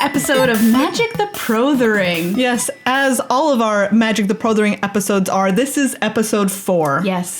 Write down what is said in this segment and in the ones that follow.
Episode of Magic the PROthering. Yes, as all of our Magic the PROthering episodes are, this is episode 4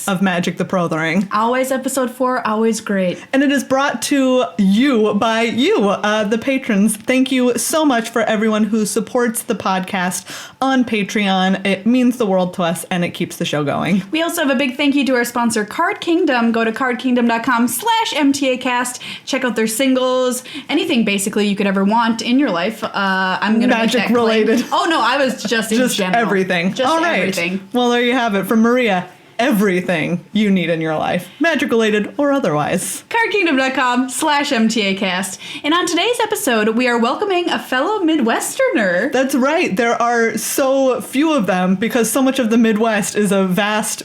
of Magic the PROthering. Always episode 4, always great. And it is brought to you by you, the patrons. Thank you so much for everyone who supports the podcast on Patreon. It means the world to us, and it keeps the show going. We also have a big thank you to our sponsor, Card Kingdom. Go to cardkingdom.com/MTAcast. Check out their singles, anything basically you could ever want in your life. I'm going to make that related. Claim. Oh, no, I was just in general. Everything. Just all right. Everything. Well, there you have it. From Maria, everything you need in your life, magic related or otherwise. cardkingdom.com/MTAcast. And on today's episode, we are welcoming a fellow Midwesterner. That's right. There are so few of them because so much of the Midwest is a vast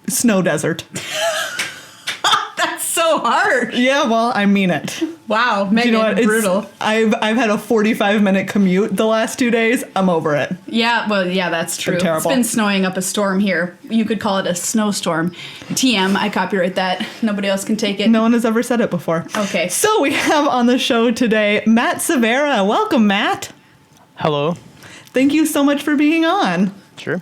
snow desert. That's so hard. Yeah, well, I mean it. Wow, Meghan, you know what? brutal. I've had a 45-minute commute the last 2 days. I'm over it. Yeah, well, yeah, that's true. Terrible. It's been snowing up a storm here. You could call it a snowstorm. TM, I copyright that. Nobody else can take it. No one has ever said it before. Okay. So we have on the show today Matt Severa. Welcome, Matt. Hello. Thank you so much for being on. Sure.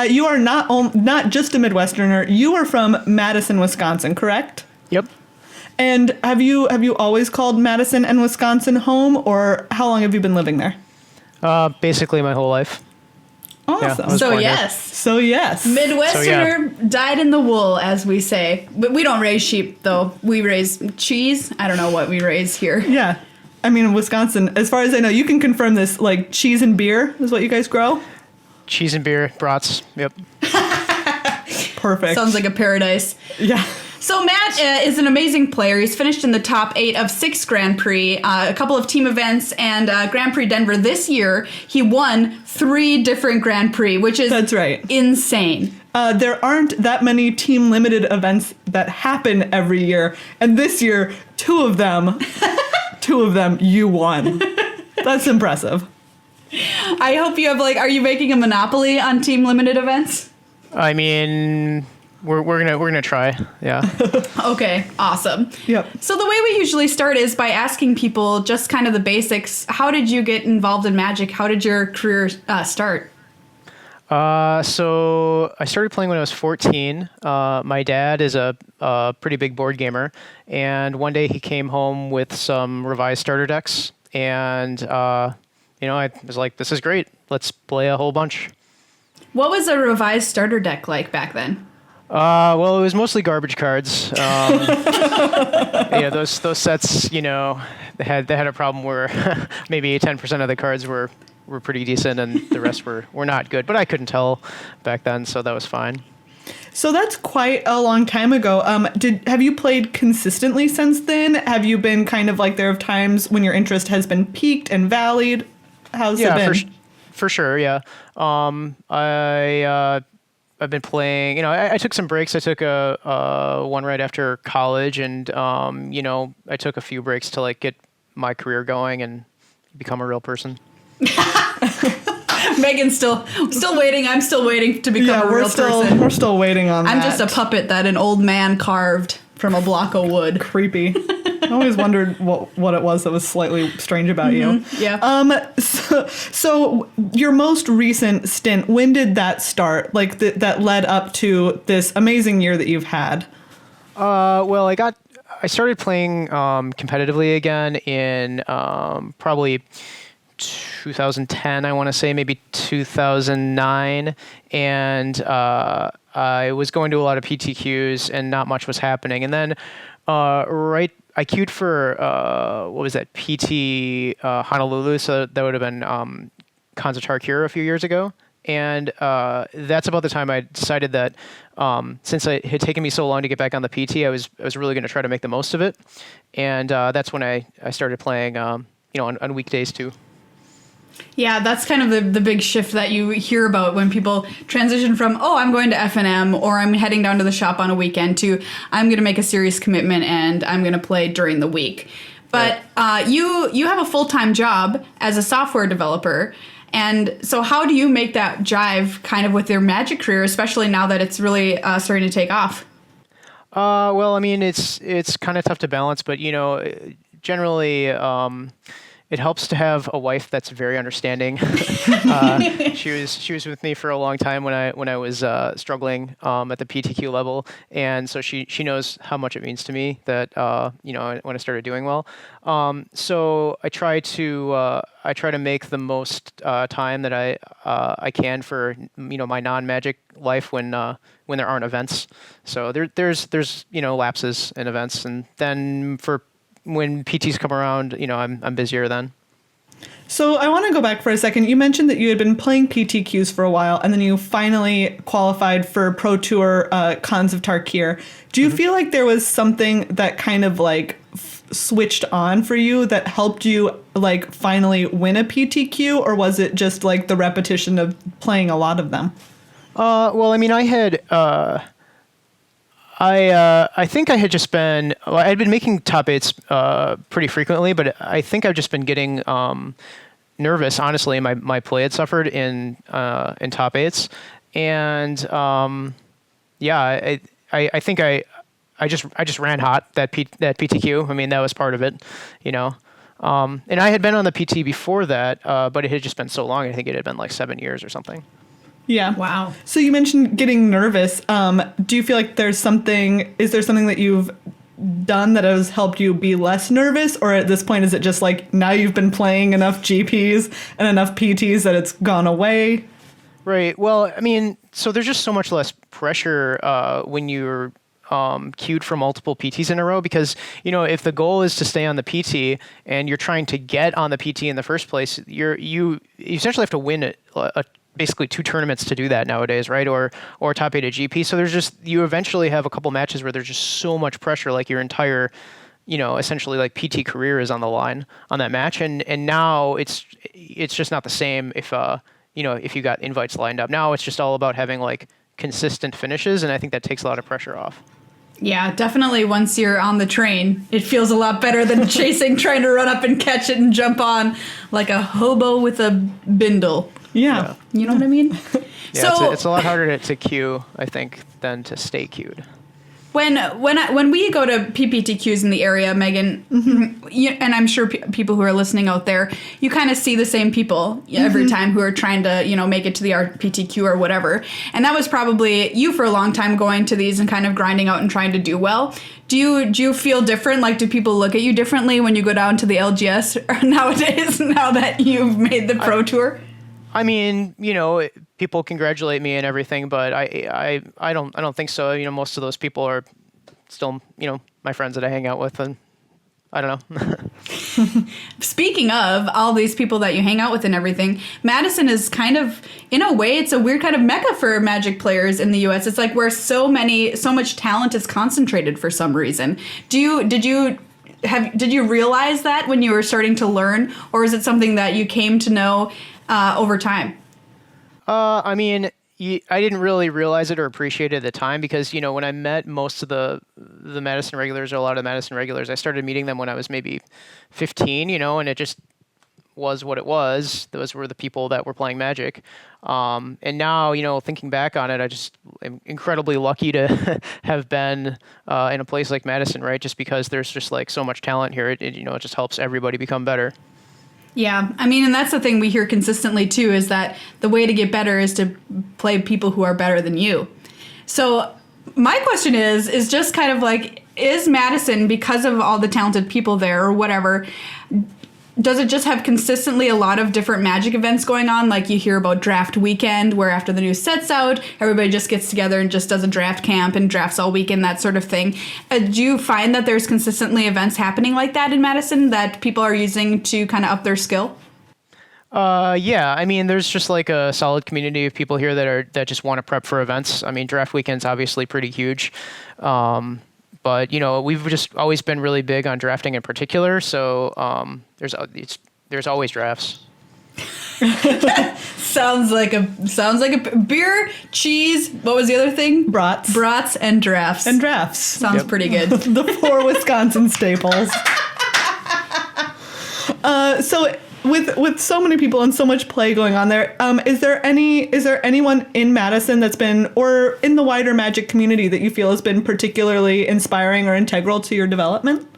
You are not just a Midwesterner. You are from Madison, Wisconsin, correct? Yep. And have you always called Madison and Wisconsin home, or how long have you been living there? Basically my whole life. Awesome. Yeah, So yes. Midwesterner dyed in the wool, as we say. But we don't raise sheep, though. We raise cheese. I don't know what we raise here. Yeah. I mean, in Wisconsin, as far as I know, you can confirm this, like cheese and beer is what you guys grow? Cheese and beer, brats. Yep. Perfect. Sounds like a paradise. Yeah. So Matt is an amazing player. He's finished in the top 8 of 6 Grand Prix, a couple of team events, and Grand Prix Denver this year. He won 3 different Grand Prix, which is That's right. insane. There aren't that many team limited events that happen every year, and this year, 2 of them you won. That's impressive. I hope you have are you making a monopoly on team limited events? I mean, we're gonna try. Yeah. Okay, awesome. Yep. So the way we usually start is by asking people just kind of the basics. How did you get involved in Magic? How did your career start? So I started playing when I was 14. My dad is a pretty big board gamer, and one day he came home with some revised starter decks, and I was like, "This is great. Let's play a whole bunch." What was a revised starter deck like back then? Well, it was mostly garbage cards. Yeah, those sets, they had a problem where maybe 10% of the cards were pretty decent and the rest were not good. But I couldn't tell back then, so that was fine. So that's quite a long time ago. Have you played consistently since then? Have you been kind of like there are times when your interest has been peaked and valleyed? How's it been? For sure, yeah. I've been playing, I took some breaks. I took a one right after college, and I took a few breaks to get my career going and become a real person. Megan's still waiting. I'm still waiting to become a real person. We're still waiting on that. I'm just a puppet that an old man carved from a block of wood. Creepy. I always wondered what it was that was slightly strange about you. Yeah. So your most recent stint, when did that start? That led up to this amazing year that you've had? Well, I started playing competitively again in probably 2010, I want to say, maybe 2009, and I was going to a lot of PTQs and not much was happening. And then I queued for what was that, PT Honolulu, so that would have been Kanzatar Cure a few years ago. And that's about the time I decided that since it had taken me so long to get back on the PT, I was really going to try to make the most of it. And that's when I started playing on weekdays too. Yeah, that's kind of the big shift that you hear about when people transition from, I'm going to F&M, or I'm heading down to the shop on a weekend, to I'm going to make a serious commitment and I'm going to play during the week. But you have a full-time job as a software developer. And so how do you make that jive kind of with your Magic career, especially now that it's really starting to take off? Well, I mean, it's kind of tough to balance, but generally, it helps to have a wife that's very understanding. She was with me for a long time when I was struggling at the PTQ level, and so she knows how much it means to me that when I started doing well. So I try to make the most time that I can for my non-Magic life when there aren't events. So there's lapses in events, and then for when PTs come around, I'm busier then. So I want to go back for a second. You mentioned that you had been playing PTQs for a while, and then you finally qualified for Pro Tour Cons of Tarkir. Do you feel like there was something that kind of like switched on for you that helped you like finally win a PTQ, or was it just like the repetition of playing a lot of them? Well, I mean, I had. I think I had just been. Well, I'd been making top eights pretty frequently, but I think I've just been getting nervous. Honestly, my play had suffered in top eights, and I think I just ran hot that PTQ. I mean, that was part of it, and I had been on the PT before that, but it had just been so long. I think it had been like 7 years or something. Yeah. Wow. So you mentioned getting nervous. Do you feel like is there something that you've done that has helped you be less nervous? Or at this point, is it just like now you've been playing enough GPs and enough PTs that it's gone away? Right. Well, I mean, so there's just so much less pressure when you're queued for multiple PTs in a row, because if the goal is to stay on the PT and you're trying to get on the PT in the first place, you essentially have to win basically 2 tournaments to do that nowadays, right? Or top 8 at GP. So you eventually have a couple matches where there's just so much pressure, like your entire, essentially like PT career is on the line on that match. And now it's just not the same if you got invites lined up. Now it's just all about having like consistent finishes, and I think that takes a lot of pressure off. Yeah, definitely once you're on the train, it feels a lot better than trying to run up and catch it and jump on like a hobo with a bindle. Yeah. You know what I mean? Yeah, so it's a lot harder to queue, I think, than to stay queued. When we go to PPTQs in the area, Meghan, and I'm sure people who are listening out there, you kind of see the same people every time who are trying to, make it to the RPTQ or whatever. And that was probably you for a long time going to these and kind of grinding out and trying to do well. Do you feel different? Like, do people look at you differently when you go down to the LGS nowadays, now that you've made the Pro Tour? I mean, people congratulate me and everything, but I don't think so. Most of those people are still, my friends that I hang out with, and I don't know. Speaking of all these people that you hang out with and everything, Madison is kind of, in a way, it's a weird kind of mecca for Magic players in the U.S. It's like where so much talent is concentrated for some reason. Did you realize that when you were starting to learn, or is it something that you came to know over time? I mean, I didn't really realize it or appreciate it at the time, because, when I met most of the Madison regulars, or a lot of the Madison regulars, I started meeting them when I was maybe 15, and it just was what it was. Those were the people that were playing Magic. And now, thinking back on it, I just am incredibly lucky to have been in a place like Madison, right? Just because there's just like so much talent here. It just helps everybody become better. Yeah, I mean, and that's the thing we hear consistently, too, is that the way to get better is to play people who are better than you. So my question is just kind of like, is Madison, because of all the talented people there or whatever, does it just have consistently a lot of different Magic events going on? Like you hear about draft weekend, where after the new set's out, everybody just gets together and just does a draft camp and drafts all weekend, that sort of thing. Do you find that there's consistently events happening like that in Madison that people are using to kind of up their skill? Yeah, I mean, there's just like a solid community of people here that just want to prep for events. I mean, draft weekend's obviously pretty huge. But, we've just always been really big on drafting in particular. So there's always drafts. Sounds like a beer, cheese. What was the other thing? Brats and drafts. And drafts. Sounds pretty good. The 4 Wisconsin staples. So with so many people and so much play going on there, is there anyone in Madison that's been, or in the wider Magic community, that you feel has been particularly inspiring or integral to your development?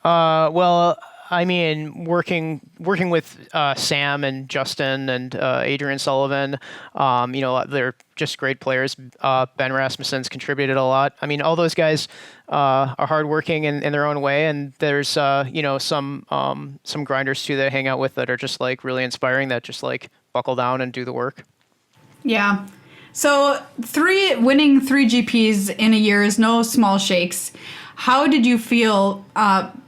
Well, I mean, working with Sam and Justin and Adrian Sullivan, they're just great players. Ben Rasmussen's contributed a lot. I mean, all those guys are hardworking in their own way, and there's some grinders too that I hang out with that are just like really inspiring. That just like buckle down and do the work. Yeah. So winning 3 GPs in a year is no small shakes. How did you feel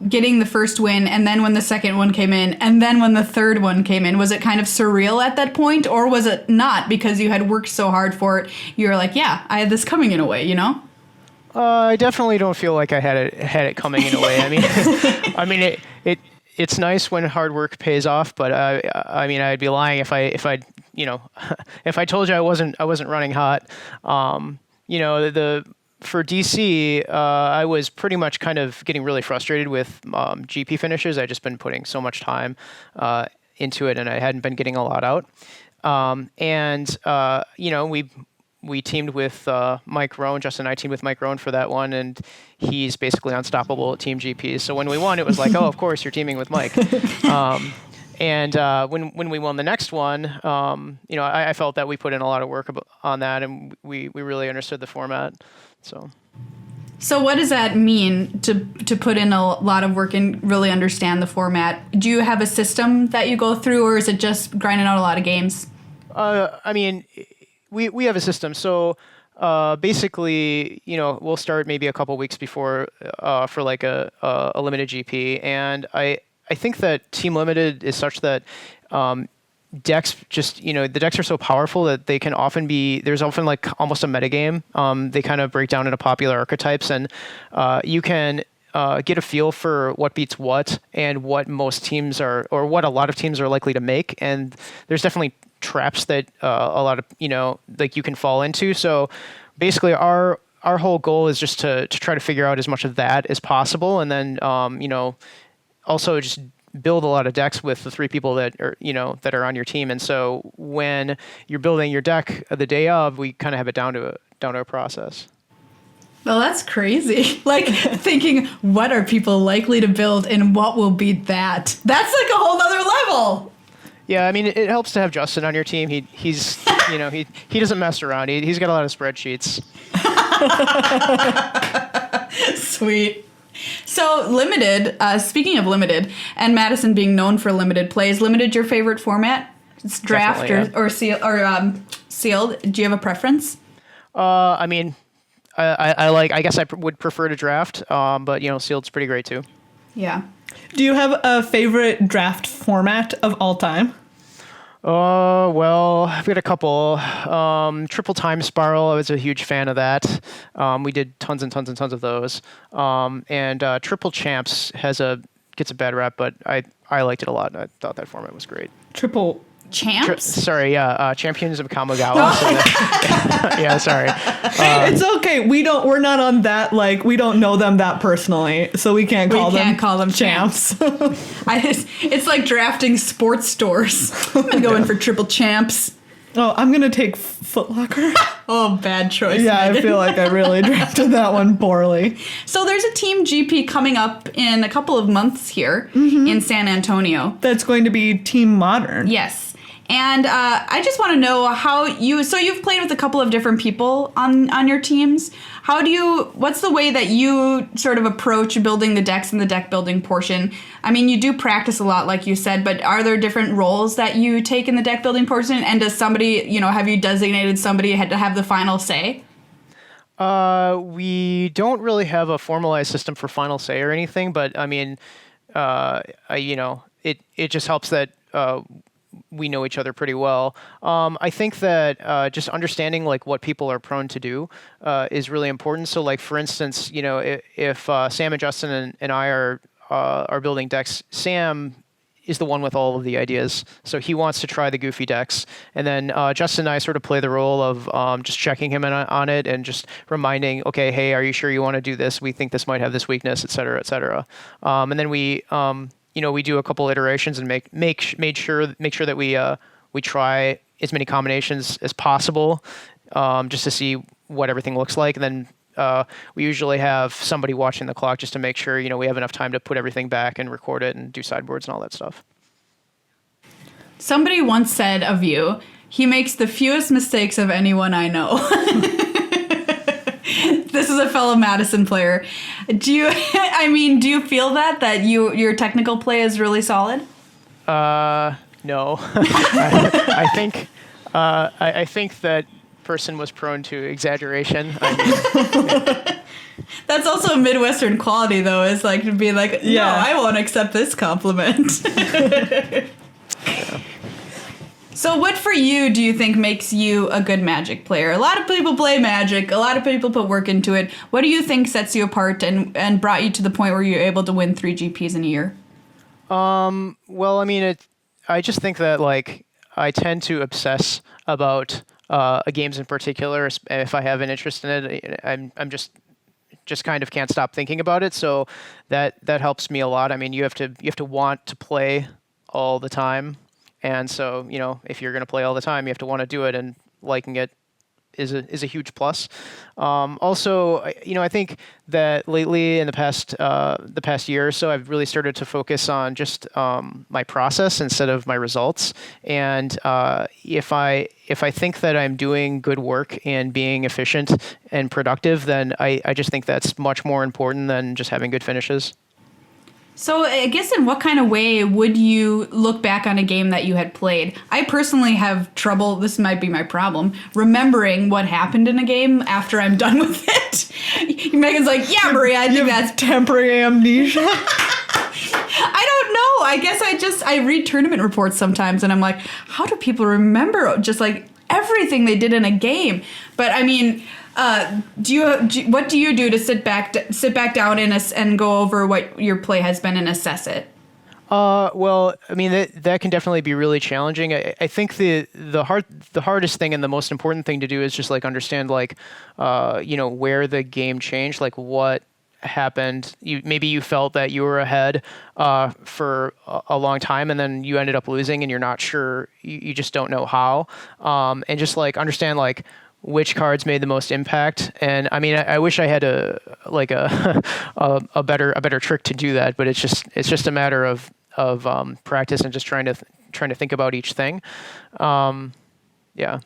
getting the first win, and then when the second one came in, and then when the third one came in? Was it kind of surreal at that point, or was it not because you had worked so hard for it? You were like, yeah, I had this coming in a way, you know? I definitely don't feel like I had it coming in a way. I mean, it's nice when hard work pays off, but I mean, I'd be lying if I if I told you I wasn't running hot. For DC, I was pretty much kind of getting really frustrated with GP finishes. I'd just been putting so much time into it, and I hadn't been getting a lot out. We teamed with Mike Rohn. Justin and I teamed with Mike Rohn for that one, and he's basically unstoppable at Team GPs. So when we won, it was like, oh, of course, you're teaming with Mike. When we won the next one, I felt that we put in a lot of work on that, and we really understood the format. So what does that mean to put in a lot of work and really understand the format? Do you have a system that you go through, or is it just grinding out a lot of games? I mean, we have a system. So basically, we'll start maybe a couple weeks before for like a limited GP, and I think that Team Limited is such that decks just, the decks are so powerful that they can often there's often like almost a metagame. They kind of break down into popular archetypes, and you can get a feel for what beats what and what most teams are, or what a lot of teams are likely to make. And there's definitely traps that a lot of, like you can fall into. So basically our whole goal is just to try to figure out as much of that as possible. And then, also just build a lot of decks with the 3 people that are on your team. And so when you're building your deck the day of, we kind of have it down to a process. Well, that's crazy. Like thinking, what are people likely to build and what will beat that? That's like a whole nother level. Yeah, I mean, it helps to have Justin on your team. He's he doesn't mess around. He's got a lot of spreadsheets. Sweet. So Limited, speaking of Limited, and Madison being known for limited play, is Limited your favorite format? It's draft or sealed. Do you have a preference? I mean, I guess I would prefer to draft, but sealed's pretty great too. Yeah. Do you have a favorite draft format of all time? Well, I've got a couple. Triple Time Spiral, I was a huge fan of that. We did tons and tons and tons of those. And Triple Champs gets a bad rap, but I liked it a lot. I thought that format was great. Triple Champs? Champions of Kamigawa. Yeah, sorry. It's okay. We're not on that, like, we don't know them that personally, so we can't call them champs. It's like drafting sports stores. I'm going to go in for Triple Champs. Oh, I'm going to take Foot Locker. Oh, bad choice. Yeah, Meghan. I feel like I really drafted that one poorly. So there's a Team GP coming up in a couple of months here in San Antonio. That's going to be Team Modern. Yes. And I just want to know how you've played with a couple of different people on your teams. What's the way that you sort of approach building the decks and the deck building portion? I mean, you do practice a lot, like you said, but are there different roles that you take in the deck building portion? And does somebody, have you designated somebody had to have the final say? We don't really have a formalized system for final say or anything, but I mean, it just helps that, we know each other pretty well. I think that just understanding like what people are prone to do is really important. So like for instance, if Sam and Justin and I are building decks, Sam is the one with all of the ideas. So he wants to try the goofy decks. And then Justin and I sort of play the role of just checking him in on it and just reminding, okay, hey, are you sure you want to do this? We think this might have this weakness, et cetera, et cetera. And then we we do a couple iterations and make sure that we try as many combinations as possible, just to see what everything looks like. And then we usually have somebody watching the clock just to make sure, we have enough time to put everything back and record it and do sideboards and all that stuff. Somebody once said of you, he makes the fewest mistakes of anyone I know. This is a fellow Madison player. Do you feel that your technical play is really solid? No. I think that person was prone to exaggeration. That's also a Midwestern quality, though, is like to be like, no, I won't accept this compliment. Yeah. So what for you do you think makes you a good Magic player? A lot of people play Magic. A lot of people put work into it. What do you think sets you apart and brought you to the point where you're able to win 3 GPs in a year? Well, I just think that, like, I tend to obsess about games in particular. If I have an interest in it, I'm just kind of can't stop thinking about it. So that helps me a lot. I mean, you have to want to play all the time. And so, if you're going to play all the time, you have to want to do it, and liking it is a huge plus. Also, I think that lately in the past year or so, I've really started to focus on just my process instead of my results. And if I think that I'm doing good work and being efficient and productive, then I just think that's much more important than just having good finishes. So I guess in what kind of way would you look back on a game that you had played? I personally have trouble, this might be my problem, remembering what happened in a game after I'm done with it. Megan's like, yeah, Maria, I think that's temporary amnesia. I don't know. I guess I read tournament reports sometimes and I'm like, how do people remember just like everything they did in a game? But I mean, what do you do to sit back down and go over what your play has been and assess it? Well, I mean that can definitely be really challenging. I think the hardest thing and the most important thing to do is just like understand like where the game changed, like what happened. Maybe you felt that you were ahead for a long time and then you ended up losing and you're not sure. You just don't know how. And just like understand like which cards made the most impact. And I mean, I wish I had a better trick to do that, but it's just a matter of practice and just trying to think about each thing. Yeah.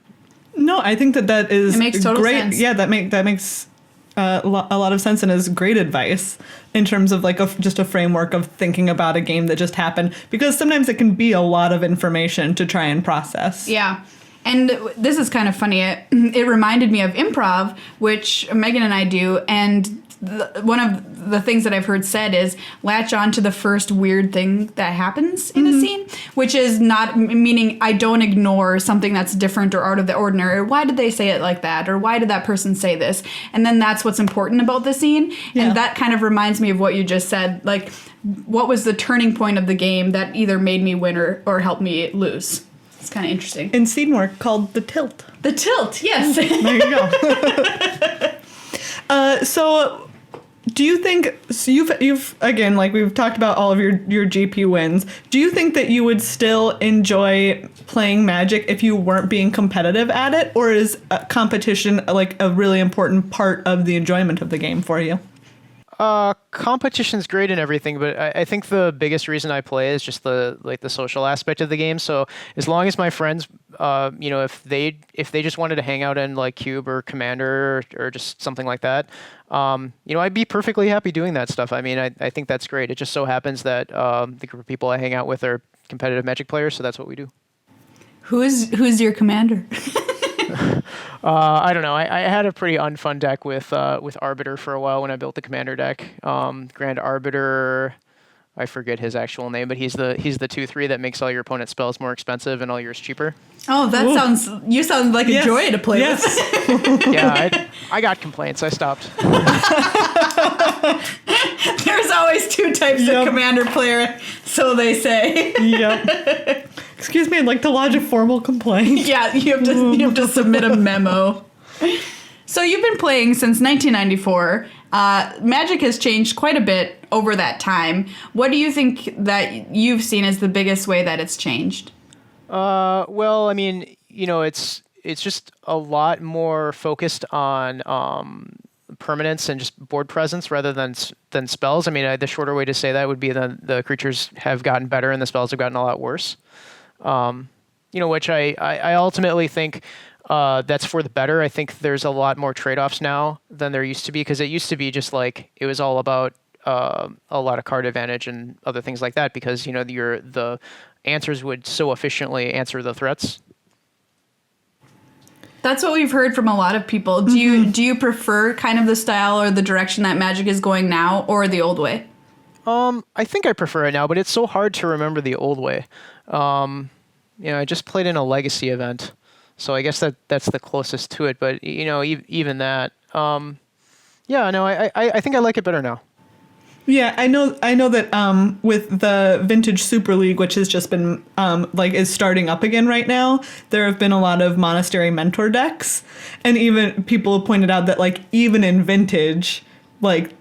No, I think that is it makes total great. sense. Yeah, that makes a lot of sense and is great advice in terms of like just a framework of thinking about a game that just happened, because sometimes it can be a lot of information to try and process. Yeah. And this is kind of funny. It reminded me of improv, which Meghan and I do. And one of the things that I've heard said is latch on to the first weird thing that happens in a scene, which is not meaning I don't ignore something that's different or out of the ordinary. Or why did they say it like that? Or why did that person say this? And then that's what's important about the scene. Yeah. And that kind of reminds me of what you just said. Like, what was the turning point of the game that either made me win or helped me lose? It's kind of interesting. In scene work called the tilt. The tilt, yes. There you go. So do you think, so you've again, like we've talked about all of your GP wins. Do you think that you would still enjoy playing Magic if you weren't being competitive at it? Or is competition like a really important part of the enjoyment of the game for you? Competition's great and everything, but I think the biggest reason I play is just the social aspect of the game. So as long as my friends, if they just wanted to hang out in like Cube or Commander or just something like that, I'd be perfectly happy doing that stuff. I mean, I think that's great. It just so happens that the group of people I hang out with are competitive Magic players, so that's what we do. Who's your commander? I don't know. I had a pretty unfun deck with Arbiter for a while when I built the Commander deck. Grand Arbiter, I forget his actual name, but he's the 2/3 that makes all your opponent's spells more expensive and all yours cheaper. Oh, that sound like a joy to play with. Yeah, I got complaints. I stopped. There's always 2 types of Commander player, so they say. Yep. Excuse me, I'd like to lodge a formal complaint. Yeah, you have to submit a memo. So you've been playing since 1994, Magic has changed quite a bit over that time. What do you think that you've seen as the biggest way that it's changed? Well, I mean, it's just a lot more focused on permanence and just board presence rather than spells. I mean, the shorter way to say that would be that the creatures have gotten better and the spells have gotten a lot worse. Which I ultimately think that's for the better. I think there's a lot more trade-offs now than there used to be, because it used to be just like it was all about a lot of card advantage and other things like that, because the answers would so efficiently answer the threats. That's what we've heard from a lot of people. Do you prefer kind of the style or the direction that Magic is going now, or the old way? I think I prefer it now, but it's so hard to remember the old way. I just played in a Legacy event, so I guess that's the closest to it. But even that, I think I like it better now. Yeah, I know that with the Vintage Super League, which has just been is starting up again right now, there have been a lot of Monastery Mentor decks, and even people have pointed out that even in Vintage,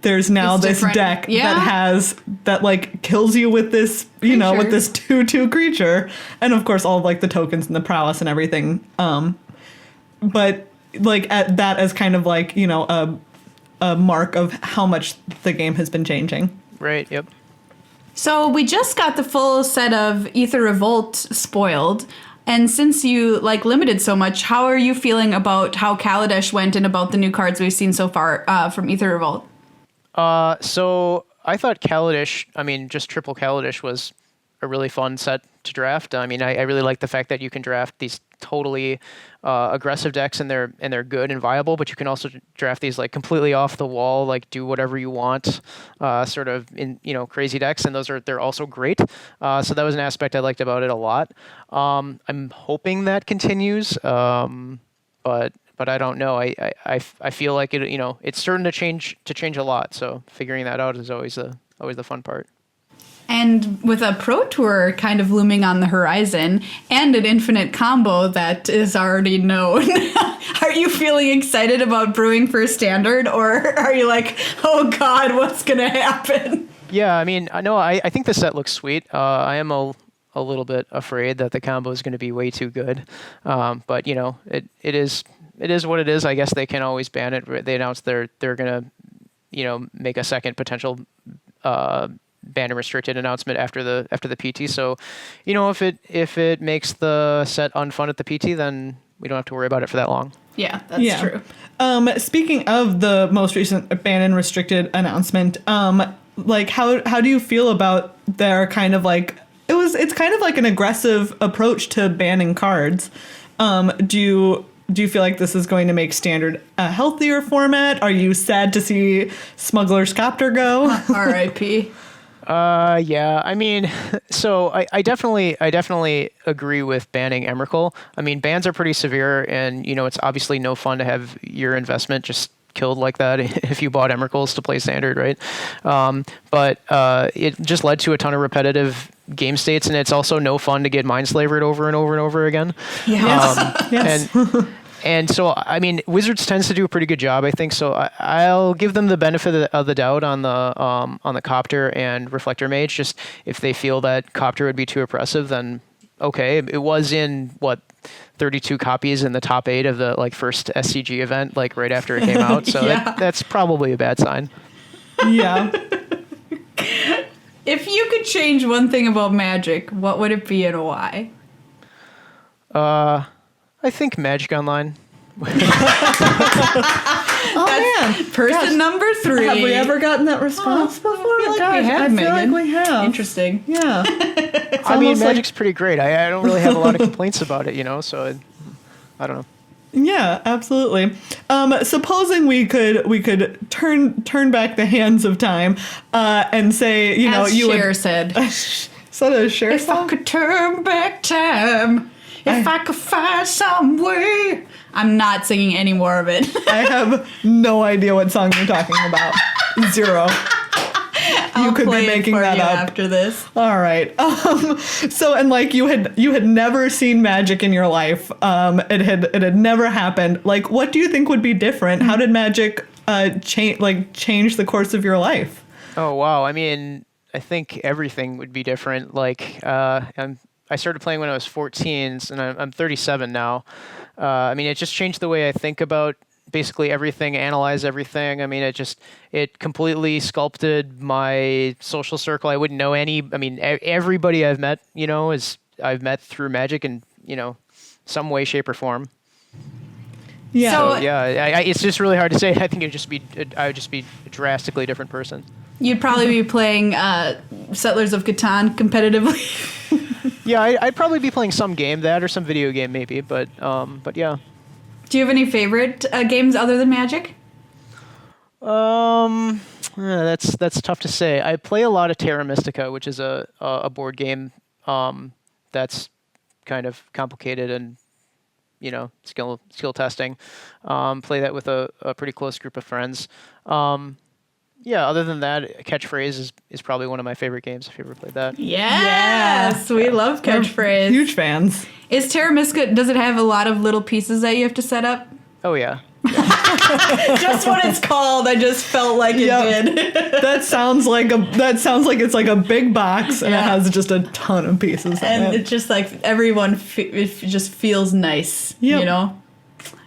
there's now It's this different. deck Yeah. that kills you with this Creature. with this 2/2 creature, and of course all of the tokens and the prowess and everything. But at that as kind of a mark of how much the game has been changing. Right. Yep. So we just got the full set of Aether Revolt spoiled. And since you limited so much, how are you feeling about how Kaladesh went and about the new cards we've seen so far from Aether Revolt? So I thought Kaladesh, just triple Kaladesh was a really fun set to draft. I really like the fact that you can draft these totally aggressive decks and they're good and viable, but you can also draft these completely off the wall, do whatever you want, sort of in crazy decks, and they're also great. So that was an aspect I liked about it a lot. I'm hoping that continues, but I don't know. I feel like it it's certain to change a lot. So figuring that out is always the fun part. And with a Pro Tour kind of looming on the horizon and an infinite combo that is already known, are you feeling excited about brewing for Standard, or are you like, oh God, what's going to happen? Yeah, I think the set looks sweet. I am a little bit afraid that the combo is going to be way too good. But it is what it is. I guess they can always ban it. They announced they're going to make a second potential banned and restricted announcement after the PT. So, if it makes the set unfun at the PT, then we don't have to worry about it for that long. Yeah, that's true. Speaking of the most recent banned and restricted announcement, how do you feel about their kind of it's kind of like an aggressive approach to banning cards? Do you feel like this is going to make Standard a healthier format? Are you sad to see Smuggler's Copter go? R.I.P. Yeah. So I definitely agree with banning Emrakul. Bans are pretty severe, and it's obviously no fun to have your investment just killed like that if you bought Emrakuls to play Standard, right? But it just led to a ton of repetitive game states, and it's also no fun to get Mindslavered over and over and over again. Yes. Yes. And so, Wizards tends to do a pretty good job, I think. So I'll give them the benefit of the doubt on the Copter and Reflector Mage. Just if they feel that Copter would be too oppressive, then okay. It was in 32 copies in the top 8 of the first SCG event, right after it came out. So Yeah. that's probably a bad sign. Yeah. If you could change one thing about Magic, what would it be and why? I think Magic Online. Person number 3. Have we ever gotten that response before? I feel like Gosh, we have, I feel Meghan. like we have. Interesting. Yeah. Magic's pretty great. I don't really have a lot of complaints about it, so I don't know. Yeah, absolutely. Supposing we could turn back the hands of time and say, As you Cher would. said, So the Cher if I song? could turn back time, if I could find some way. I'm not singing any more of it. I have no idea what song you're talking about. Zero. I'll could be play it making for that you up. after this. All right. So and you had never seen Magic in your life. It had never happened. What do you think would be different? How did Magic changed the course of your life? Oh, wow. I mean, I think everything would be different. Like, I started playing when I was 14, and I'm 37 now. I mean, it just changed the way I think about basically everything, analyze everything. I mean, it completely sculpted my social circle. I wouldn't know everybody I've met, I've met through Magic in, some way, shape, or form. Yeah. So, yeah, it's just really hard to say. I think I would just be a drastically different person. You'd probably be playing Settlers of Catan competitively. Yeah, I'd probably be playing some game, that or some video game maybe, but yeah. Do you have any favorite games other than Magic? That's tough to say. I play a lot of Terra Mystica, which is a board game that's kind of complicated and skill testing. Play that with a pretty close group of friends. Yeah, other than that, Catchphrase is probably one of my favorite games, if you ever played that. Yes, we love Catchphrase. Huge fans. Is Terra Mystica, does it have a lot of little pieces that you have to set up? Oh, yeah. Just what it's called, I just felt like it did. That sounds like it's like a big box and it has just a ton of pieces. And it's just like everyone it just feels nice, Yeah,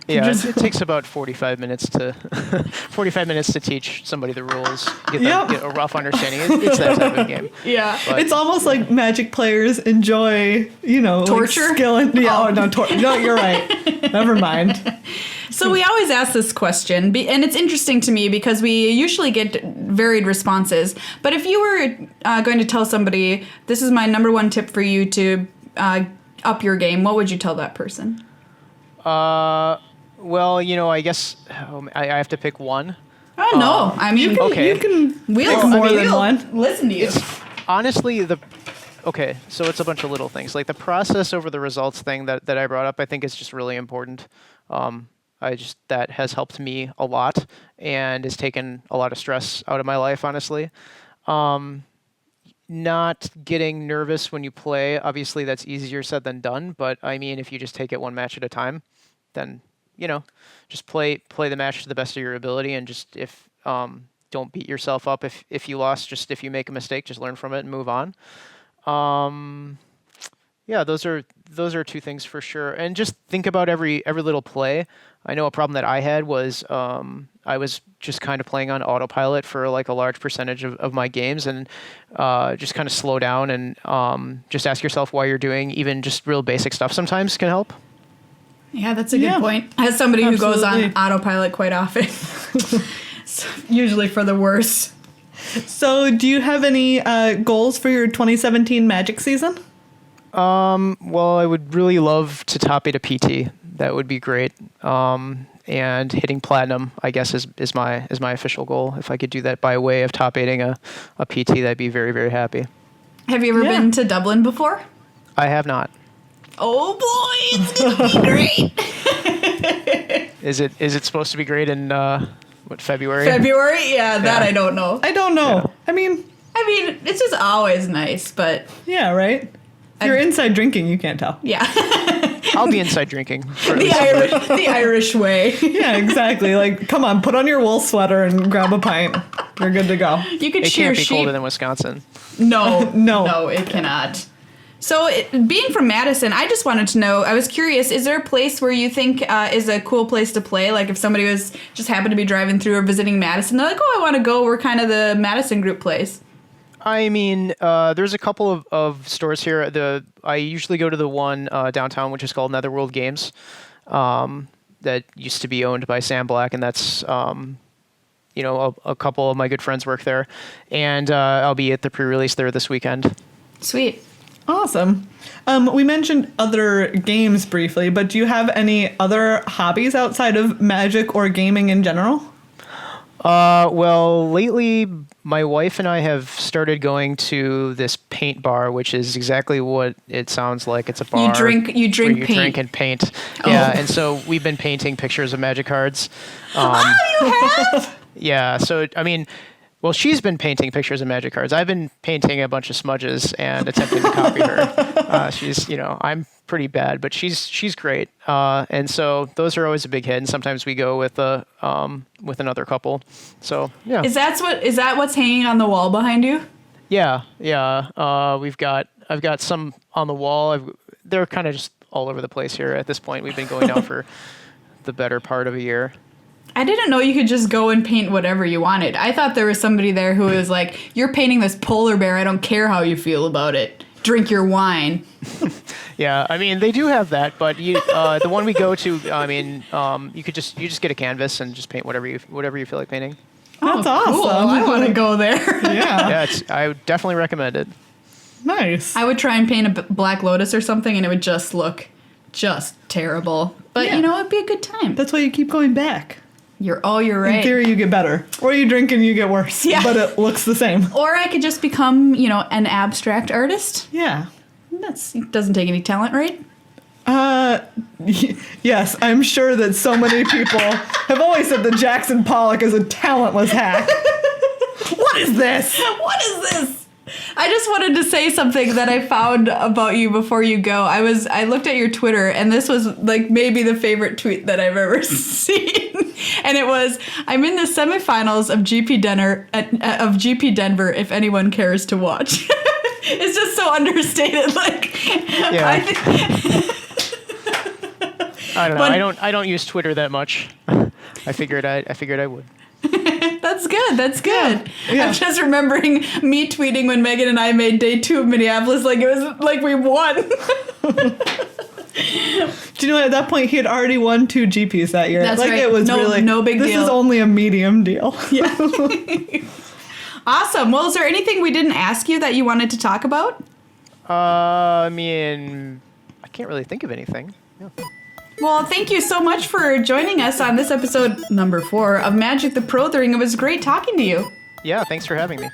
it takes about 45 minutes to teach somebody the rules, get a rough understanding. It's that type of game. Yeah, but it's almost like Magic players enjoy, torture. Like skill and no, you're right. Never mind. So we always ask this question, and it's interesting to me because we usually get varied responses. But if you were going to tell somebody, this is my number one tip for you to up your game, what would you tell that person? Well, I guess I have to pick one. Oh, no. I mean, you can more than one. Listen to you. Honestly, okay, so it's a bunch of little things. Like the process over the results thing that I brought up, I think is just really important. That has helped me a lot and has taken a lot of stress out of my life, honestly. Not getting nervous when you play, obviously that's easier said than done, but I mean, if you just take it one match at a time, then, just play the match to the best of your ability, and just don't beat yourself up if you lost. Just if you make a mistake, just learn from it and move on. Yeah, those are two things for sure. And just think about every little play. I know a problem that I had was I was just kind of playing on autopilot for like a large percentage of my games, and just kind of slow down and just ask yourself why you're doing even just real basic stuff sometimes can help. Yeah, that's a good point. As somebody who goes on autopilot quite often, usually for the worse. So do you have any goals for your 2017 Magic season? Well, I would really love to top 8 a PT. That would be great. And hitting platinum, I guess, is my official goal. If I could do that by way of top 8ing a PT, that'd be very, very happy. Have you ever been to Dublin before? I have not. Oh boy, it's gonna be great. Is it supposed to be great in February? February? Yeah, that I don't know. I don't know. Yeah. I mean, it's just always nice, but yeah, right. If you're inside drinking, you can't tell. Yeah. I'll be inside drinking. The Irish way. Yeah, exactly. Like, come on, put on your wool sweater and grab a pint. You're good to go. You could It shear can't be sheep. colder than Wisconsin. No, it cannot. So, being from Madison, I just wanted to know, I was curious, is there a place where you think is a cool place to play? Like, if somebody was just happened to be driving through or visiting Madison, they're like, oh, I want to go where kind of the Madison group plays. I mean, there's a couple of stores here. I usually go to the one downtown, which is called Netherworld Games, that used to be owned by Sam Black, and that's a couple of my good friends work there, and I'll be at the pre-release there this weekend. Sweet. Awesome. We mentioned other games briefly, but do you have any other hobbies outside of Magic or gaming in general? Well, lately my wife and I have started going to this paint bar, which is exactly what it sounds like. It's a bar. You drink where you paint. drink and paint. Oh. Yeah, and so we've been painting pictures of Magic cards. Oh, you have? Yeah, so I mean, Well, she's been painting pictures of Magic cards. I've been painting a bunch of smudges and attempting to copy her. She's, I'm pretty bad, but she's great. And so those are always a big hit. And sometimes we go with another couple. So yeah. Is that what's hanging on the wall behind you? Yeah. I've got some on the wall. They're kind of just all over the place here at this point. We've been going now for the better part of a year. I didn't know you could just go and paint whatever you wanted. I thought there was somebody there who was like, you're painting this polar bear. I don't care how you feel about it. Drink your wine. Yeah, I mean, they do have that, but the one we go to, you just get a canvas and just paint whatever you feel like painting. That's awesome. Cool. I want to go there. Yeah. I would definitely recommend it. Nice. I would try and paint a black lotus or something, and it would just look terrible. But, it'd be a good time. That's why you keep going back. You're right. In theory, you get better. Or you drink and you get worse. Yeah. But it looks the same. Or I could just become, an abstract artist. Yeah. That doesn't take any talent, right? Yes, I'm sure that so many people have always said that Jackson Pollock is a talentless hack. What is this? What is this? I just wanted to say something that I found about you before you go. I looked at your Twitter, and this was like maybe the favorite tweet that I've ever seen. And it was, I'm in the semifinals of GP Denver if anyone cares to watch. It's just so understated. Yeah. I don't know. I don't use Twitter that much. I figured I would. That's good. Yeah. I'm just remembering me tweeting when Meghan and I made day 2 of Minneapolis like it was like we won. Do you know at that point he had already won 2 GPs that year? That's right. It was no big deal. This is only a medium deal. Yeah. Awesome. Well, is there anything we didn't ask you that you wanted to talk about? I can't really think of anything. Yeah. Well, thank you so much for joining us on this episode number 4 of Magic the PROthering. It was great talking to you. Yeah, thanks for having me.